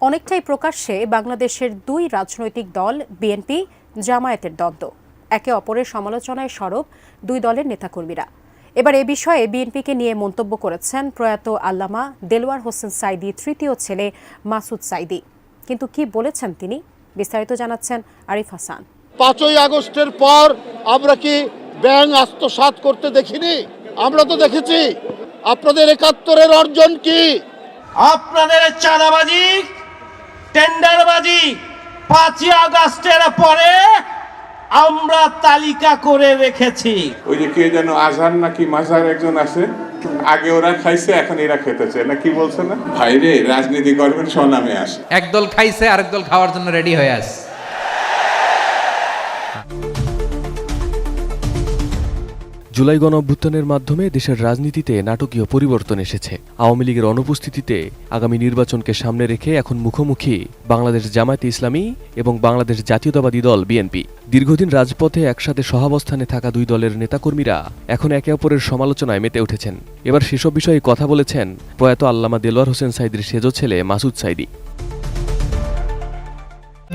অনেকটাই প্রকাশ্যে বাংলাদেশের দুই রাজনৈতিক দল বিএনপি জামায়াতের দ্বন্দ্ব। একে অপরের সমালোচনায় সরব দুই দলের নেতাকর্মীরা। এবার এ বিষয়ে বিএনপিকে নিয়ে মন্তব্য করেছেন প্রয়াত আল্লামা দেলোয়ার হোসেন সাঈদী তৃতীয় ছেলে মাসুদ সাঈদী। কিন্তু কি বলেছেন তিনি, বিস্তারিত জানাচ্ছেন আরিফ হাসান। 5ই আগস্টের পর আমরা কি ব্যাংক আত্মসাৎ করতে দেখিনি? আমরা তো দেখেছি। আপনাদের 71-এর অর্জন কি? আপনাদের চাঁদাবাজি, টেন্ডারবাজি 5ই আগস্টের পরে আমরা তালিকা করে রেখেছি। ওই যে কে যেন আজহার নাকি মাজার একজন আছে, আগে ওরা খাইছে এখন এরা খেতেছে না, কি বলছে না? ভাইরে, রাজনীতি করবেন স্বনামে আসে। একদল খাইছে আরেক দল খাওয়ার জন্য রেডি হয়ে আছে। জুলাই গণঅভ্যুত্থানের মাধ্যমে দেশের রাজনীতিতে নাটকীয় পরিবর্তন এসেছে। আওয়ামী লীগের অনুপস্থিতিতে আগামী নির্বাচনকে সামনে রেখে এখন মুখোমুখি বাংলাদেশ জামায়াতে ইসলামী এবং বাংলাদেশ জাতীয়তাবাদী দল বিএনপি। দীর্ঘদিন রাজপথে একসাথে সহাবস্থানে থাকা দুই দলের নেতাকর্মীরা এখন একে অপরের সমালোচনায় মেতে উঠেছেন। এবার সেসব বিষয়ে কথা বলেছেন প্রয়াত আল্লামা দেলোয়ার হোসেন সাঈদীর সেজ ছেলে মাসুদ সাঈদী।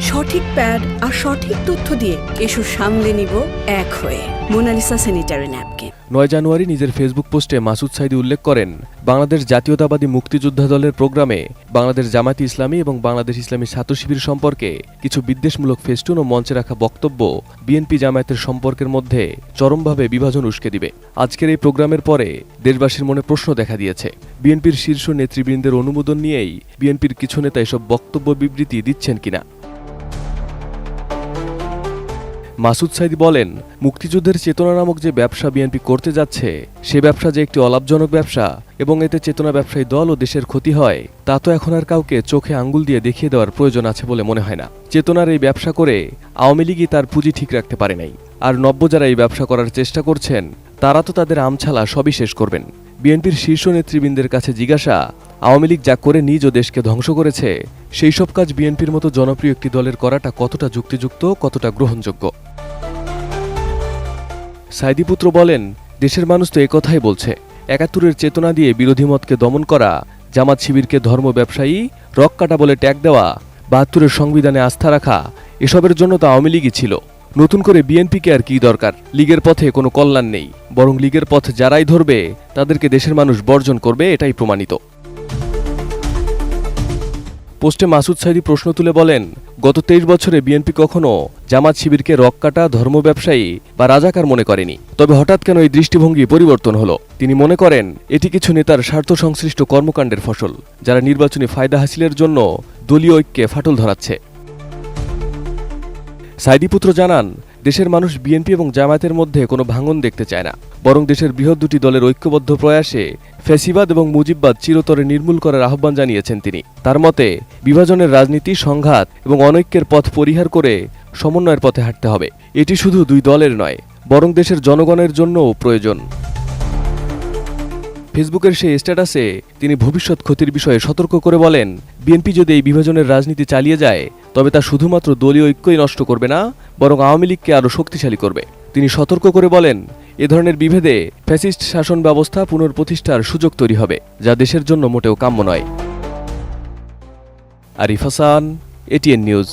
সঠিক প্যাড আর সঠিক তথ্য দিয়ে এসব সামলে নিব এক হয়ে। Mona Lisa sanitary napkin. 9 জানুয়ারি নিজের ফেসবুক পোস্টে মাসুদ সাঈদী উল্লেখ করেন, বাংলাদেশ জাতীয়তাবাদী মুক্তিযোদ্ধা দলের প্রোগ্রামে বাংলাদেশ জামায়াতে ইসলামী এবং বাংলাদেশ ইসলামী ছাত্র শিবির সম্পর্কে কিছু বিদ্বেষমূলক ফেস্টুন ও মঞ্চে রাখা বক্তব্য বিএনপি জামায়াতের সম্পর্কের মধ্যে চরমভাবে বিভাজন উস্কে দিবে। আজকের এই প্রোগ্রামের পরে দেশবাসীর মনে প্রশ্ন দেখা দিয়েছে, বিএনপির শীর্ষ নেতৃবৃন্দের অনুমোদন নিয়েই বিএনপির কিছু নেতা এসব বক্তব্য বিবৃতি দিচ্ছেন কিনা। মাসুদ সাঈদী বলেন, মুক্তিযুদ্ধের চেতনা নামক যে ব্যবসা বিএনপি করতে যাচ্ছে, সে ব্যবসা যে একটি অলাভজনক ব্যবসা এবং এতে চেতনা ব্যবসায়ী দল ও দেশের ক্ষতি হয়, তা তো এখন আর কাউকে চোখে আঙ্গুল দিয়ে দেখিয়ে দেওয়ার প্রয়োজন আছে বলে মনে হয় না। চেতনার এই ব্যবসা করে আওয়ামী লীগই তার পুঁজি ঠিক রাখতে পারে নাই, আর নব্য যারা এই ব্যবসা করার চেষ্টা করছেন তারা তো তাদের আমছালা সবই শেষ করবেন। বিএনপির শীর্ষ নেতৃবৃন্দের কাছে জিজ্ঞাসা, আওয়ামী লীগ যা করে নিজ ও দেশকে ধ্বংস করেছে, সেই সব কাজ বিএনপির মতো জনপ্রিয় একটি দলের করাটা কতটা যুক্তিযুক্ত, কতটা গ্রহণযোগ্য। সাঈদী পুত্র বলেন, দেশের মানুষ তো একথাই বলছে, 71-এর চেতনা দিয়ে বিরোধী মতকে দমন করা, জামাত শিবিরকে ধর্ম ব্যবসায়ী, রক কাটা বলে ট্যাগ দেওয়া, 72-এর সংবিধানে আস্থা রাখা, এসবের জন্য তো আওয়ামী লীগই ছিল। নতুন করে বিএনপিকে আর কি দরকার? লীগের পথে কোনো কল্যাণ নেই, বরং লীগের পথ যারাই ধরবে তাদেরকে দেশের মানুষ বর্জন করবে, এটাই প্রমাণিত। পোস্টে মাসুদ সাঈদী প্রশ্ন তুলে বলেন, গত 23 বছরে বিএনপি কখনো জামাত শিবিরকে রক কাটা, ধর্ম ব্যবসায়ী বা রাজাকার মনে করেনি। তবে হঠাৎ কেন এই দৃষ্টিভঙ্গি পরিবর্তন হলো? তিনি মনে করেন, এটি কিছু নেতার স্বার্থ সংশ্লিষ্ট কর্মকাণ্ডের ফসল, যারা নির্বাচনী ফায়দা হাসিলের জন্য দলীয় ঐক্যে ফাটল ধরাচ্ছে। সাঈদী পুত্র জানান, দেশের মানুষ বিএনপি এবং জামায়াতের মধ্যে কোনো ভাঙন দেখতে চায় না, বরং দেশের বৃহৎ দুটি দলের ঐক্যবদ্ধ প্রয়াসে ফ্যাসিবাদ এবং মুজিববাদ চিরতরে নির্মূল করার আহ্বান জানিয়েছেন তিনি। তার মতে, বিভাজনের রাজনীতি, সংঘাত এবং অনৈক্যের পথ পরিহার করে সমন্বয়ের পথে হাঁটতে হবে। এটি শুধু দুই দলের নয়, বরং দেশের জনগণের জন্যও প্রয়োজন। ফেসবুকের সেই স্ট্যাটাসে তিনি ভবিষ্যৎ ক্ষতির বিষয়ে সতর্ক করে বলেন, বিএনপি যদি এই বিভাজনের রাজনীতি চালিয়ে যায়, তবে তা শুধুমাত্র দলীয় ঐক্যই নষ্ট করবে না, বরং আওয়ামী লীগকে আরও শক্তিশালী করবে। তিনি সতর্ক করে বলেন, এ ধরনের বিভেদে ফ্যাসিস্ট শাসন ব্যবস্থা পুনর্প্রতিষ্ঠার সুযোগ তৈরি হবে, যা দেশের জন্য মোটেও কাম্য নয়। Arif Hasan, ATN news.